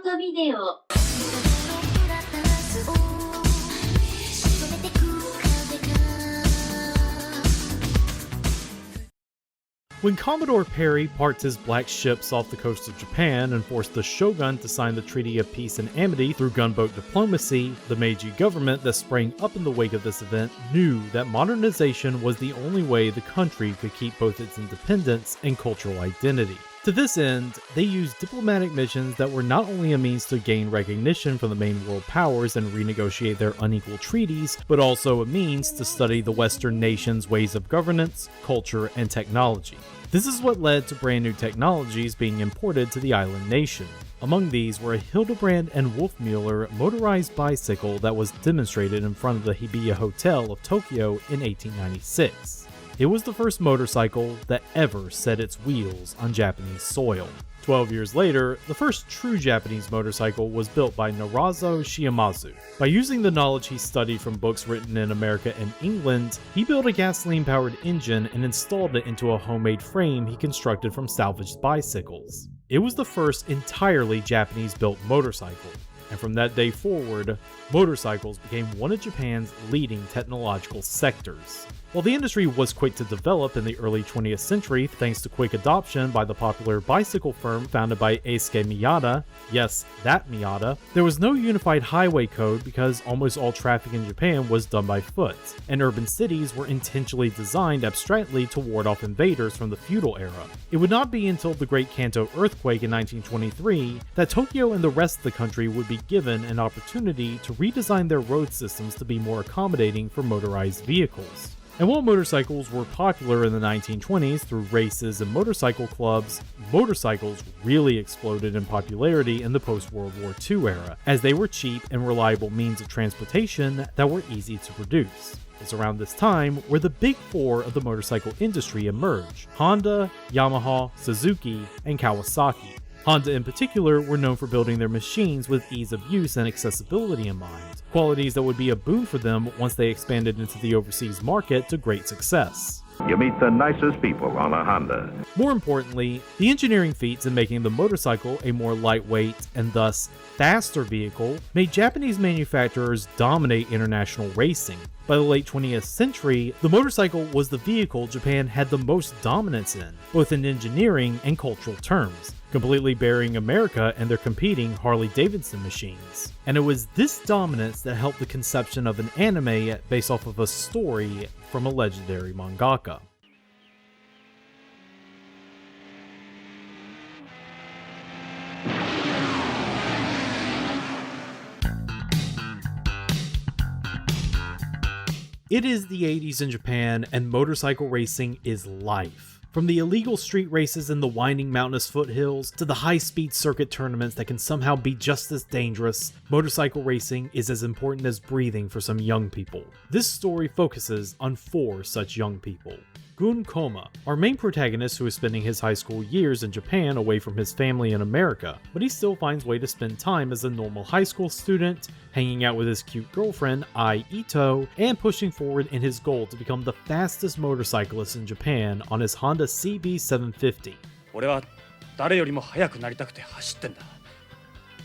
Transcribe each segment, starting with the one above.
トビデオ When Commodore Perry parked his black ships off the coast of Japan and forced the shogun to sign the Treaty of Peace and Amity through gunboat diplomacy, the Meiji government that sprang up in the wake of this event knew that modernization was the only way the country could keep both its independence and cultural identity. To this end, they used diplomatic missions that were not only a means to gain recognition from the main world powers and renegotiate their unequal treaties, but also a means to study the Western nations' ways of governance, culture, and technology. This is what led to brand new technologies being imported to the island nation. Among these were a Hildebrand and Wolfmueller motorized bicycle that was demonstrated in front of the Hibiya Hotel of Tokyo in 1896. It was the first motorcycle that ever set its wheels on Japanese soil. 12 years later, the first true Japanese motorcycle was built by Narazo Shiamazu. By using the knowledge he studied from books written in America and England, he built a gasoline-powered engine and installed it into a homemade frame he constructed from salvaged bicycles. It was the first entirely Japanese-built motorcycle, and from that day forward, motorcycles became one of Japan's leading technological sectors. While the industry was quick to develop in the early 20th century thanks to quick adoption by the popular bicycle firm founded by Eisuke Miyata, yes, that Miyata, there was no unified highway code because almost all traffic in Japan was done by foot, and urban cities were intentionally designed abstractly to ward off invaders from the feudal era. It would not be until the Great Kanto earthquake in 1923 that Tokyo and the rest of the country would be given an opportunity to redesign their road systems to be more accommodating for motorized vehicles. And while motorcycles were popular in the 1920s through races and motorcycle clubs, motorcycles really exploded in popularity in the post-World War II era, as they were cheap and reliable means of transportation that were easy to produce. It's around this time where the big four of the motorcycle industry emerged: Honda, Yamaha, Suzuki, and Kawasaki. Honda in particular were known for building their machines with ease of use and accessibility in mind, qualities that would be a boon for them once they expanded into the overseas market to great success. You meet the nicest people on a Honda. More importantly, the engineering feats in making the motorcycle a more lightweight and thus faster vehicle made Japanese manufacturers dominate international racing. By the late 20th century, the motorcycle was the vehicle Japan had the most dominance in, both in engineering and cultural terms, completely burying America and their competing Harley-Davidson machines. And it was this dominance that helped the conception of an anime based off of a story from a legendary mangaka. It is the 80s in Japan, and motorcycle racing is life. From the illegal street races in the winding mountainous foothills to the high-speed circuit tournaments that can somehow be just as dangerous, motorcycle racing is as important as breathing for some young people. This story focuses on 4 such young people. Gun Koma, our main protagonist who is spending his high school years in Japan away from his family in America, but he still finds way to spend time as a normal high school student, hanging out with his cute girlfriend, Ai Ito, and pushing forward in his goal to become the fastest motorcyclist in Japan on his Honda CB750. 俺は誰よりも速くなりたくて走ってんだ。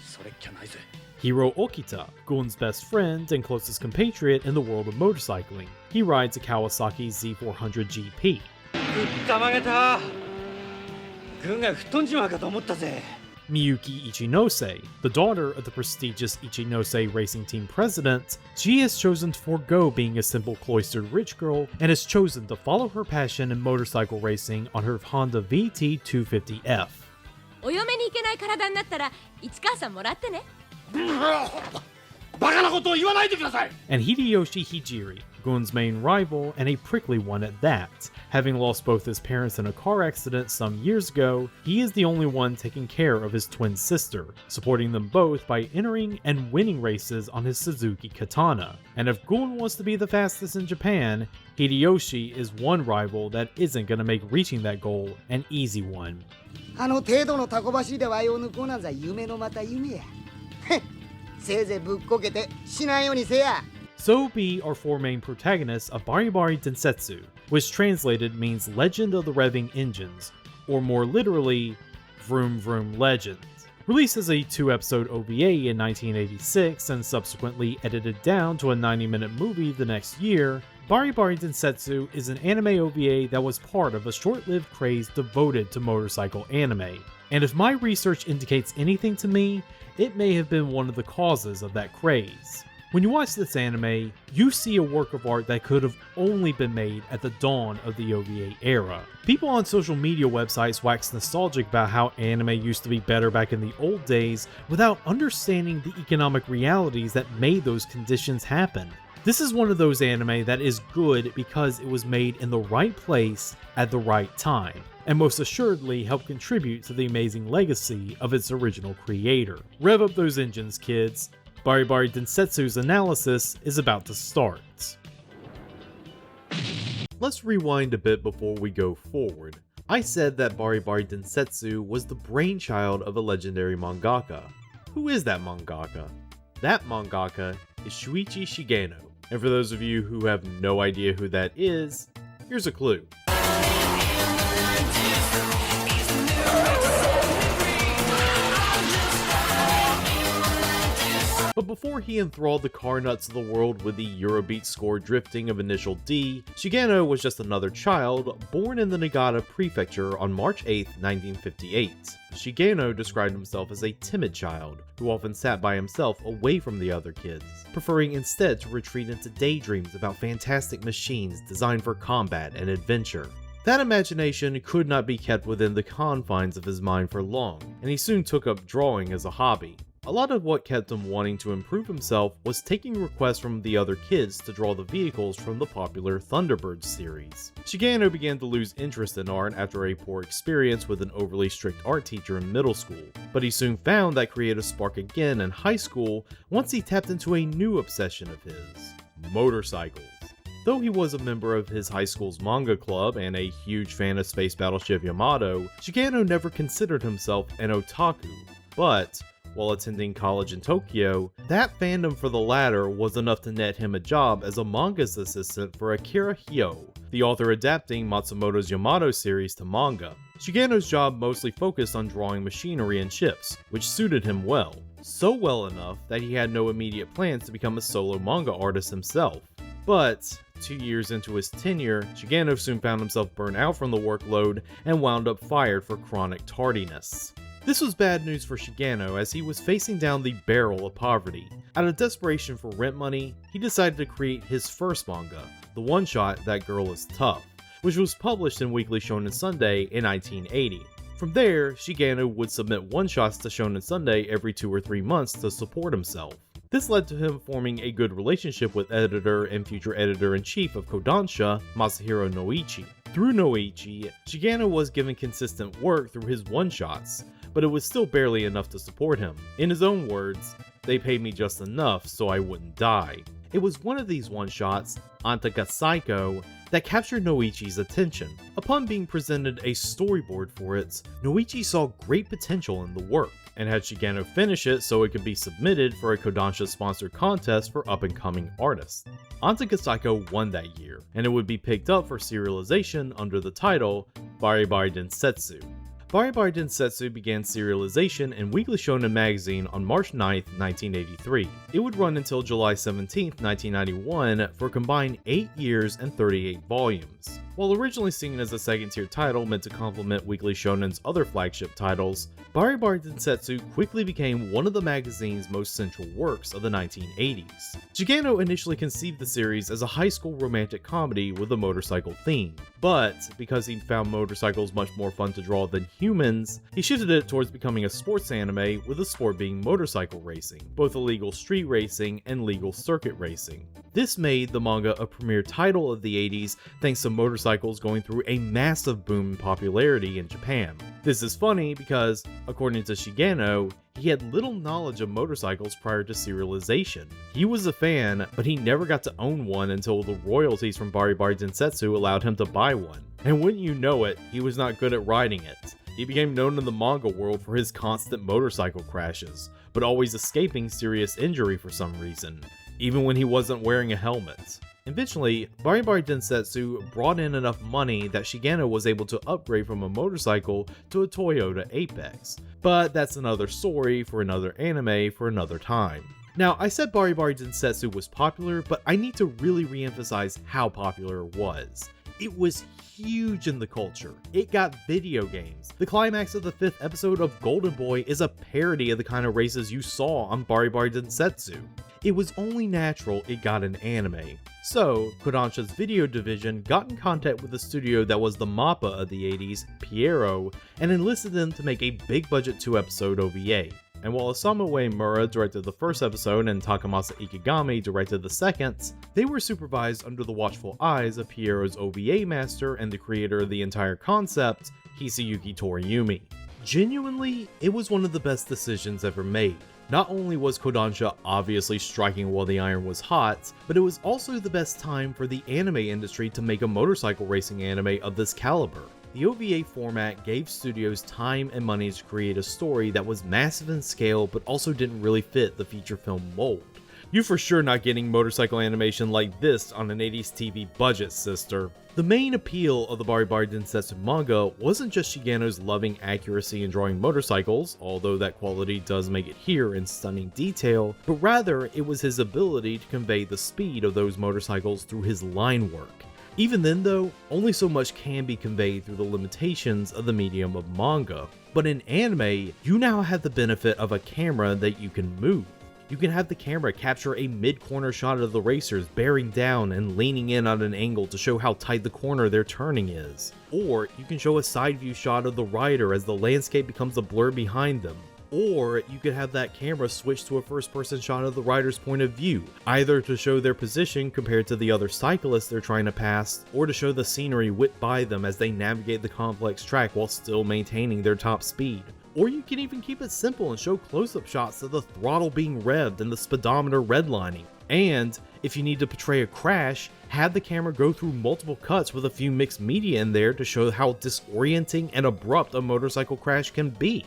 それっきゃないぜ。 Hiro Okita, Gun's best friend and closest compatriot in the world of motorcycling. He rides a Kawasaki Z400 GP. たまげた。軍が吹っ飛んじまうかと思ったぜ。 Miyuki Ichinose, the daughter of the prestigious Ichinose racing team president, she has chosen to forego being a simple cloistered rich girl and has chosen to follow her passion in motorcycle racing on her Honda VT250F. お嫁に行けない体になったら市川さんもらってね。 バカなことを言わないでください。 And Hideyoshi Hijiri, Gun's main rival and a prickly one at that. Having lost both his parents in a car accident some years ago, he is the only one taking care of his twin sister, supporting them both by entering and winning races on his Suzuki Katana. And if Gun wants to be the fastest in Japan, Hideyoshi is one rival that isn't going to make reaching that goal an easy one. あの程度のタコ走りでワイを抜こうなんざ夢のまた夢や。せいぜいぶっこけてしないようにせや。 So be our 4 main protagonists of Bari Bari Densetsu, which translated means Legend of the Revving Engines, or more literally, Vroom Vroom Legend. Released as a 2-episode OVA in 1986 and subsequently edited down to a 90-minute movie the next year, Bari Bari Densetsu is an anime OVA that was part of a short-lived craze devoted to motorcycle anime. And if my research indicates anything to me, it may have been one of the causes of that craze. When you watch this anime, you see a work of art that could have only been made at the dawn of the OVA era. People on social media websites wax nostalgic about how anime used to be better back in the old days without understanding the economic realities that made those conditions happen. This is one of those anime that is good because it was made in the right place at the right time, and most assuredly helped contribute to the amazing legacy of its original creator. Rev up those engines, kids. Bari Bari Densetsu's analysis is about to start. Let's rewind a bit before we go forward. I said that Bari Bari Densetsu was the brainchild of a legendary mangaka. Who is that mangaka? That mangaka is Shuichi Shigeno. And for those of you who have no idea who that is, here's a clue. But before he enthralled the car nuts of the world with the Eurobeat score drifting of initial D, Shigeno was just another child born in the Niigata prefecture on March 8, 1958. Shigeno described himself as a timid child, who often sat by himself away from the other kids, preferring instead to retreat into daydreams about fantastic machines designed for combat and adventure. That imagination could not be kept within the confines of his mind for long, and he soon took up drawing as a hobby. A lot of what kept him wanting to improve himself was taking requests from the other kids to draw the vehicles from the popular Thunderbirds series. Shigeno began to lose interest in art after a poor experience with an overly strict art teacher in middle school, but he soon found that creative spark again in high school once he tapped into a new obsession of his: motorcycles. Though he was a member of his high school's manga club and a huge fan of Space Battleship Yamato, Shigeno never considered himself an otaku, but while attending college in Tokyo, that fandom for the latter was enough to net him a job as a manga's assistant for Akira Hyo, the author adapting Matsumoto's Yamato series to manga. Shigeno's job mostly focused on drawing machinery and ships, which suited him well. So well enough that he had no immediate plans to become a solo manga artist himself. But 2 years into his tenure, Shigeno soon found himself burnt out from the workload and wound up fired for chronic tardiness. This was bad news for Shigeno as he was facing down the barrel of poverty. Out of desperation for rent money, he decided to create his first manga, the one-shot That Girl Is Tough, which was published in Weekly Shonen Sunday in 1980. From there, Shigeno would submit one-shots to Shonen Sunday every 2 or 3 months to support himself. This led to him forming a good relationship with editor and future editor-in-chief of Kodansha, Masahiro Noichi. Through Noichi, Shigeno was given consistent work through his one-shots, but it was still barely enough to support him. In his own words, "They paid me just enough so I wouldn't die." It was one of these one-shots, Anta ga Psycho, that captured Noichi's attention. Upon being presented a storyboard for it, Noichi saw great potential in the work, and had Shigeno finish it so it could be submitted for a Kodansha-sponsored contest for up-and-coming artists. Anta ga Psycho won that year, and it would be picked up for serialization under the title Bari Bari Densetsu. Bari Bari Densetsu began serialization in Weekly Shonen magazine on March 9, 1983. It would run until July 17, 1991 for a combined 8 years and 38 volumes. While originally seen as a second-tier title meant to complement Weekly Shonen's other flagship titles, Bari Bari Densetsu quickly became one of the magazine's most central works of the 1980s. Shigeno initially conceived the series as a high school romantic comedy with a motorcycle theme, but because he found motorcycles much more fun to draw than humans, he shifted it towards becoming a sports anime, with the sport being motorcycle racing, both illegal street racing and legal circuit racing. This made the manga a premier title of the 80s thanks to motorcycles going through a massive boom in popularity in Japan. This is funny because, according to Shigeno, he had little knowledge of motorcycles prior to serialization. He was a fan, but he never got to own one until the royalties from Bari Bari Densetsu allowed him to buy one. And wouldn't you know it, he was not good at riding it. He became known in the manga world for his constant motorcycle crashes, but always escaping serious injury for some reason, even when he wasn't wearing a helmet. Eventually, Bari Bari Densetsu brought in enough money that Shigeno was able to upgrade from a motorcycle to a Toyota Apex. But that's another story for another anime for another time. Now, I said Bari Bari Densetsu was popular, but I need to really re-emphasize how popular it was. It was huge in the culture. It got video games. The climax of the 5th episode of Golden Boy is a parody of the kind of races you saw on Bari Bari Densetsu. It was only natural it got an anime. So, Kodansha's video division got in contact with the studio that was the MAPPA of the 80s, Piero, and enlisted them to make a big budget 2-episode OVA. And while Osamu Uemura directed the first episode and Takamasa Ikigami directed the second, they were supervised under the watchful eyes of Piero's OVA master and the creator of the entire concept, Hisayuki Toriumi. Genuinely, it was one of the best decisions ever made. Not only was Kodansha obviously striking while the iron was hot, but it was also the best time for the anime industry to make a motorcycle racing anime of this caliber. The OVA format gave studios time and money to create a story that was massive in scale but also didn't really fit the feature film mold. You're for sure not getting motorcycle animation like this on an 80s TV budget, sister. The main appeal of the Bari Bari Densetsu manga wasn't just Shigeno's loving accuracy in drawing motorcycles, although that quality does make it here in stunning detail, but rather it was his ability to convey the speed of those motorcycles through his line work. Even then though, only so much can be conveyed through the limitations of the medium of manga. But in anime, you now have the benefit of a camera that you can move. You can have the camera capture a mid-corner shot of the racers bearing down and leaning in at an angle to show how tight the corner they're turning is. Or you can show a side view shot of the rider as the landscape becomes a blur behind them. Or you could have that camera switch to a first-person shot of the rider's point of view, either to show their position compared to the other cyclists they're trying to pass, or to show the scenery whip by them as they navigate the complex track while still maintaining their top speed. Or you can even keep it simple and show close-up shots of the throttle being revved and the speedometer redlining. And, if you need to portray a crash, have the camera go through multiple cuts with a few mixed media in there to show how disorienting and abrupt a motorcycle crash can be.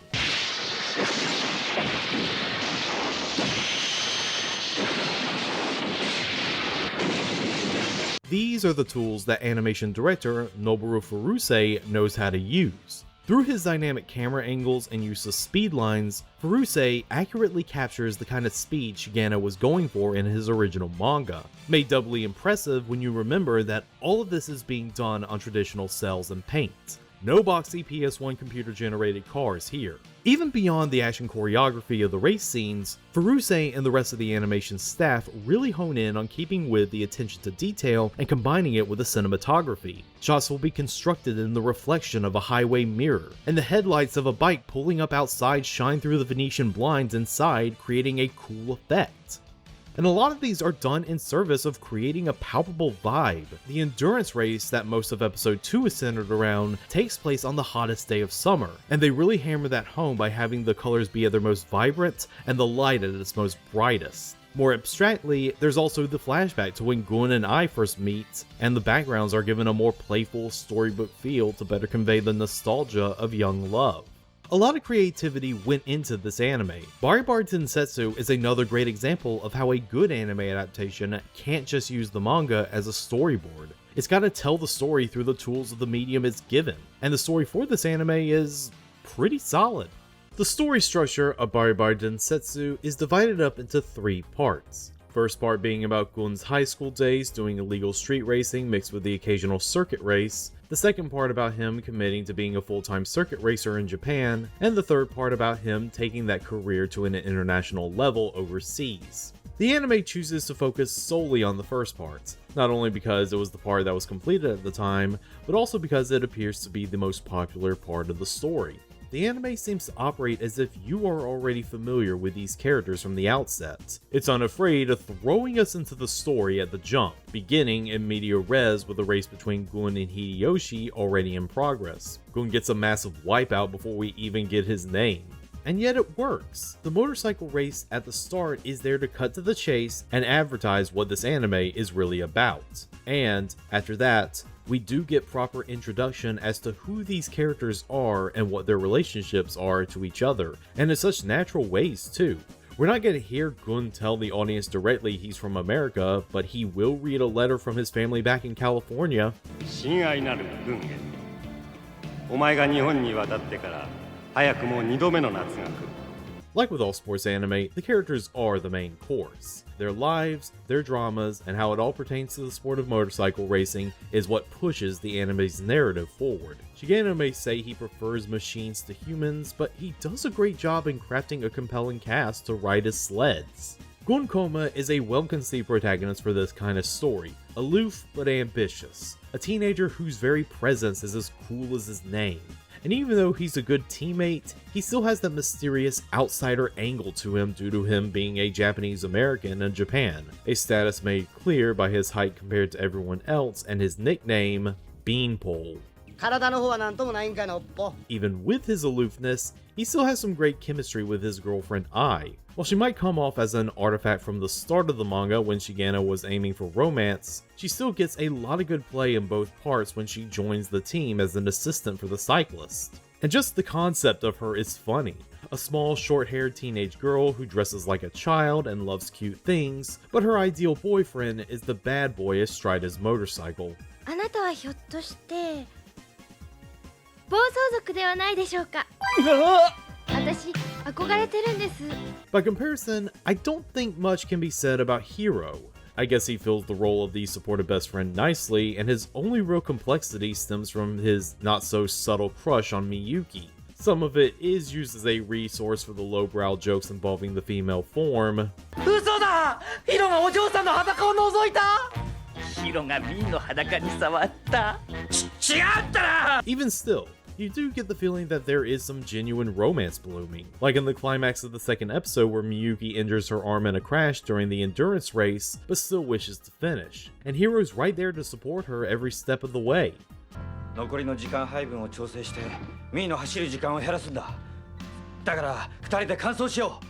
These are the tools that animation director Noboru Furuse knows how to use. Through his dynamic camera angles and use of speed lines, Furuse accurately captures the kind of speed Shigeno was going for in his original manga, made doubly impressive when you remember that all of this is being done on traditional cells and paint. No boxy PS1 computer-generated cars here. Even beyond the action choreography of the race scenes, Furuse and the rest of the animation staff really hone in on keeping with the attention to detail and combining it with the cinematography. Shots will be constructed in the reflection of a highway mirror, and the headlights of a bike pulling up outside shine through the Venetian blinds inside, creating a cool effect. And a lot of these are done in service of creating a palpable vibe. The endurance race that most of episode 2 is centered around takes place on the hottest day of summer, and they really hammer that home by having the colors be at their most vibrant and the light at its most brightest. More abstractly, there's also the flashback to when Gun and I first meet, and the backgrounds are given a more playful storybook feel to better convey the nostalgia of young love. A lot of creativity went into this anime. Bari Bari Densetsu is another great example of how a good anime adaptation can't just use the manga as a storyboard. It's gotta tell the story through the tools of the medium it's given, and the story for this anime is pretty solid. The story structure of Bari Bari Densetsu is divided up into 3 parts. First part being about Gun's high school days doing illegal street racing mixed with the occasional circuit race, the second part about him committing to being a full-time circuit racer in Japan, and the third part about him taking that career to an international level overseas. The anime chooses to focus solely on the first part, not only because it was the part that was completed at the time, but also because it appears to be the most popular part of the story. The anime seems to operate as if you are already familiar with these characters from the outset. It's unafraid of throwing us into the story at the jump, beginning in media res with a race between Gun and Hideyoshi already in progress. Gun gets a massive wipeout before we even get his name. And yet it works. The motorcycle race at the start is there to cut to the chase and advertise what this anime is really about. And, after that, we do get proper introduction as to who these characters are and what their relationships are to each other, and in such natural ways too. We're not gonna hear Gun tell the audience directly he's from America, but he will read a letter from his family back in California. 親愛なる軍へ、お前が日本に渡ってから早くも2度目の夏が来る。 Like with all sports anime, the characters are the main course. Their lives, their dramas, and how it all pertains to the sport of motorcycle racing is what pushes the anime's narrative forward. Shigeno may say he prefers machines to humans, but he does a great job in crafting a compelling cast to ride his sleds. Gun Koma is a well-conceived protagonist for this kind of story, aloof but ambitious, a teenager whose very presence is as cool as his name. And even though he's a good teammate, he still has that mysterious outsider angle to him due to him being a Japanese American in Japan, a status made clear by his height compared to everyone else and his nickname, Beanpole. 体の方はなんともないんかのっぽ。 Even with his aloofness, he still has some great chemistry with his girlfriend Ai. While she might come off as an artifact from the start of the manga when Shigeno was aiming for romance, she still gets a lot of good play in both parts when she joins the team as an assistant for the cyclist. And just the concept of her is funny. A small, short-haired teenage girl who dresses like a child and loves cute things, but her ideal boyfriend is the bad boy astride his motorcycle. あなたはひょっとして暴走族ではないでしょうか。私憧れてるんです。 By comparison, I don't think much can be said about Hiro. I guess he fills the role of the supportive best friend nicely, and his only real complexity stems from his not-so-subtle crush on Miyuki. Some of it is used as a resource for the lowbrow jokes involving the female form. 嘘だ！ヒロがお嬢さんの裸を覗いた！ヒロがミーの裸に触った。違ったら！ Even still, you do get the feeling that there is some genuine romance blooming, like in the climax of the second episode where Miyuki injures her arm in a crash during the endurance race, but still wishes to finish, and Hiro's right there to support her every step of the way. 残りの時間配分を調整してミーの走る時間を減らすんだ。だから2人で完走しよう。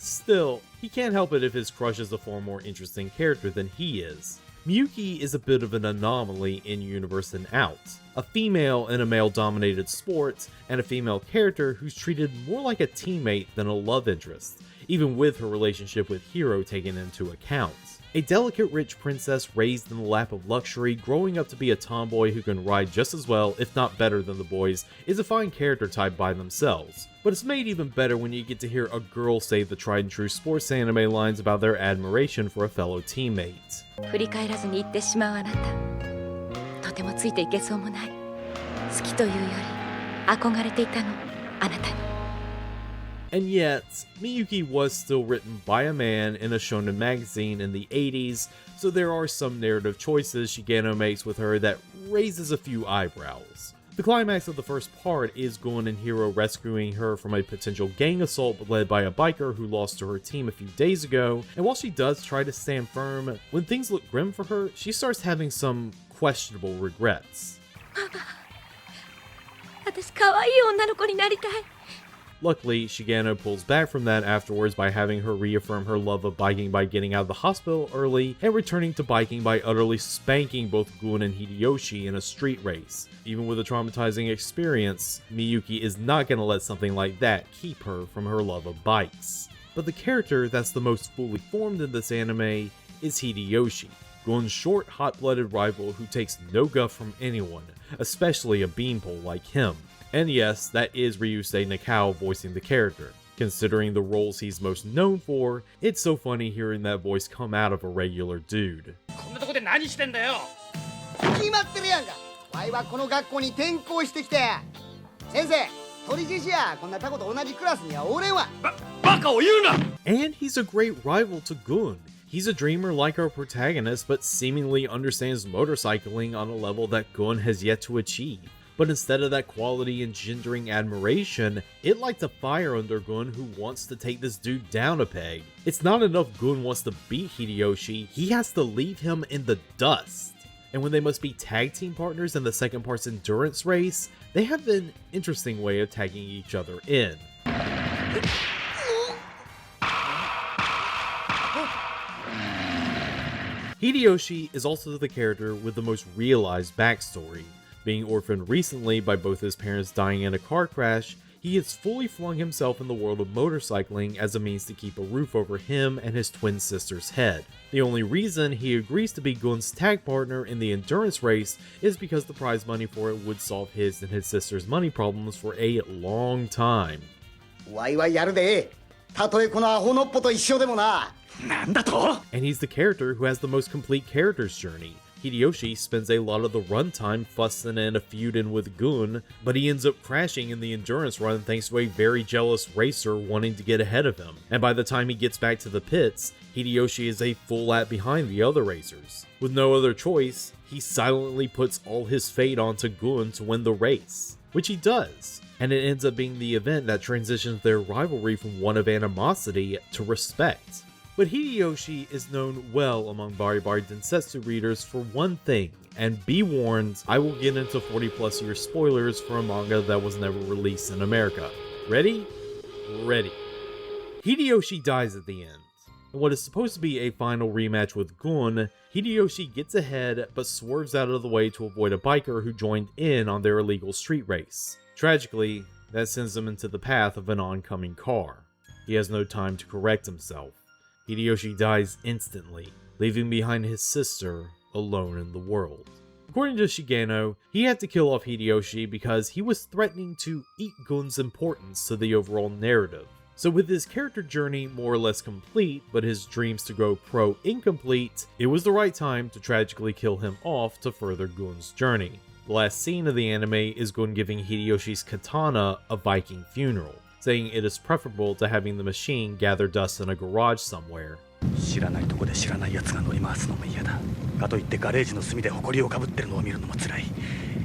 Still, he can't help it if his crush is a far more interesting character than he is. Miyuki is a bit of an anomaly in universe and out. A female in a male-dominated sport, and a female character who's treated more like a teammate than a love interest, even with her relationship with Hiro taken into account. A delicate rich princess raised in the lap of luxury, growing up to be a tomboy who can ride just as well, if not better than the boys, is a fine character type by themselves. But it's made even better when you get to hear a girl say the tried and true sports anime lines about their admiration for a fellow teammate. 振り返らずに言ってしまうあなた。とてもついていけそうもない。好きというより憧れていたの、あなたに。 And yet, Miyuki was still written by a man in a shonen magazine in the 80s, so there are some narrative choices Shigeno makes with her that raises a few eyebrows. The climax of the first part is Gon and Hiro rescuing her from a potential gang assault led by a biker who lost to her team a few days ago, and while she does try to stand firm, when things look grim for her, she starts having some questionable regrets. 私可愛い女の子になりたい。 Luckily, Shigeno pulls back from that afterwards by having her reaffirm her love of biking by getting out of the hospital early and returning to biking by utterly spanking both Gun and Hideyoshi in a street race. Even with a traumatizing experience, Miyuki is not gonna let something like that keep her from her love of bikes. But the character that's the most fully formed in this anime is Hideyoshi, Gun's short, hot-blooded rival who takes no guff from anyone, especially a beanpole like him. And yes, that is Ryusei Nakao voicing the character. Considering the roles he's most known for, it's so funny hearing that voice come out of a regular dude. こんなとこで何してんだよ。決まってるやんか。わいはこの学校に転校してきて。先生、取り獅子や。こんなタコと同じクラスにはおれんわ。バカを言うな。 And he's a great rival to Gun. He's a dreamer like our protagonist, but seemingly understands motorcycling on a level that Gun has yet to achieve. But instead of that quality engendering admiration, it lights a fire under Gun who wants to take this dude down a peg. It's not enough Gun wants to beat Hideyoshi, he has to leave him in the dust. And when they must be tag team partners in the second part's endurance race, they have an interesting way of tagging each other in. Hideyoshi is also the character with the most realized backstory. Being orphaned recently by both his parents dying in a car crash, he has fully flung himself in the world of motorcycling as a means to keep a roof over him and his twin sister's head. The only reason he agrees to be Gun's tag partner in the endurance race is because the prize money for it would solve his and his sister's money problems for a long time. ワイワイやるで。たとえこのアホのっぽと一緒でもな。なんだと？ And he's the character who has the most complete character's journey. Hideyoshi spends a lot of the runtime fussing and feuding with Gun, but he ends up crashing in the endurance run thanks to a very jealous racer wanting to get ahead of him. And by the time he gets back to the pits, Hideyoshi is a full lap behind the other racers. With no other choice, he silently puts all his fate onto Gun to win the race, which he does. And it ends up being the event that transitions their rivalry from one of animosity to respect. But Hideyoshi is known well among Bari Bari Densetsu readers for one thing, and be warned, I will get into 40 plus year spoilers for a manga that was never released in America. Ready? Ready. Hideyoshi dies at the end. In what is supposed to be a final rematch with Gun, Hideyoshi gets ahead but swerves out of the way to avoid a biker who joined in on their illegal street race. Tragically, that sends him into the path of an oncoming car. He has no time to correct himself. Hideyoshi dies instantly, leaving behind his sister alone in the world. According to Shigeno, he had to kill off Hideyoshi because he was threatening to eat Gun's importance to the overall narrative. So with his character journey more or less complete, but his dreams to go pro incomplete, it was the right time to tragically kill him off to further Gun's journey. The last scene of the anime is Gun giving Hideyoshi's katana a Viking funeral, saying it is preferable to having the machine gather dust in a garage somewhere. 知らないとこで知らない奴が乗り回すのも嫌だ。かといってガレージの隅で埃をかぶってるのを見るのも辛い。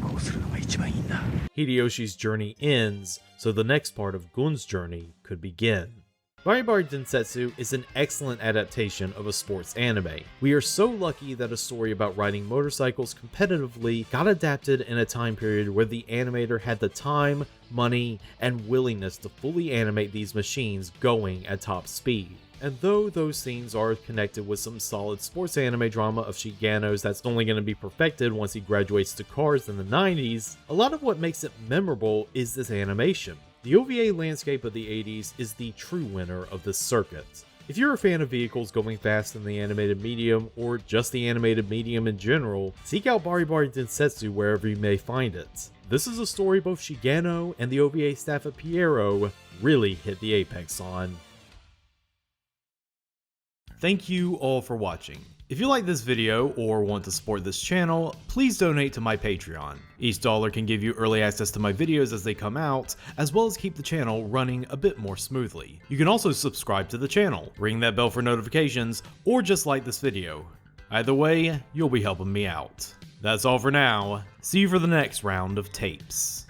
こうするのが一番いいんだ。Hideyoshi's journey ends, so the next part of Gun's journey could begin. Bari Bari Densetsu is an excellent adaptation of a sports anime. We are so lucky that a story about riding motorcycles competitively got adapted in a time period where the animator had the time, money, and willingness to fully animate these machines going at top speed. And though those scenes are connected with some solid sports anime drama of Shigeno's that's only going to be perfected once he graduates to cars in the 90s, a lot of what makes it memorable is this animation. The OVA landscape of the 80s is the true winner of this circuit. If you're a fan of vehicles going fast in the animated medium, or just the animated medium in general, seek out Bari Bari Densetsu wherever you may find it. This is a story both Shigeno and the OVA staff at Pierrot really hit the apex on. Thank you all for watching. If you like this video or want to support this channel, please donate to my Patreon. Each dollar can give you early access to my videos as they come out, as well as keep the channel running a bit more smoothly. You can also subscribe to the channel, ring that bell for notifications, or just like this video. Either way, you'll be helping me out. That's all for now. See you for the next round of tapes.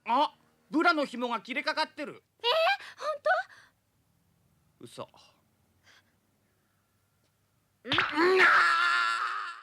Ah, ブラの紐が切れかかってる。本当？嘘。